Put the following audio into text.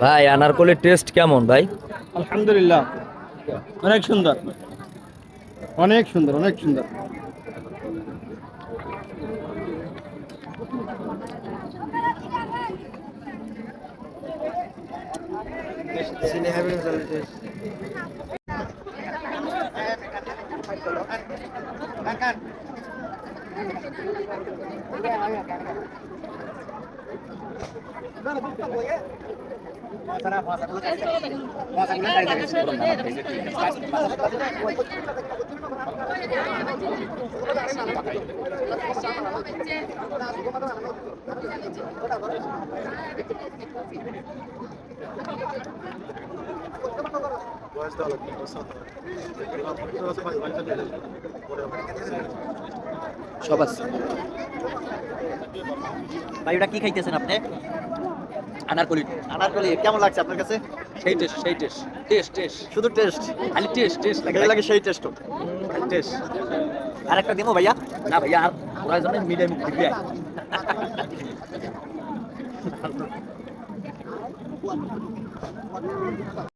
ভাই আনারকলির টেস্ট কেমন ভাই? আলহামদুলিল্লাহ, অনেক সুন্দর, অনেক সুন্দর, অনেক সুন্দর। সব আছে ভাই। ওটা কি খাইতেছেন আপনি? আনারকলি। আনারকলি কেমন লাগছে আপনার কাছে? সেই টেস্ট, সেই টেস্ট, টেস্ট টেস্ট, শুধু টেস্ট? খালি টেস্ট টেস্ট লাগে লাগে সেই টেস্ট। খালি টেস্ট। আর একটা দিমো ভাইয়া? না ভাইয়া, আর প্রয়োজনে মিডিয়াম দিবি।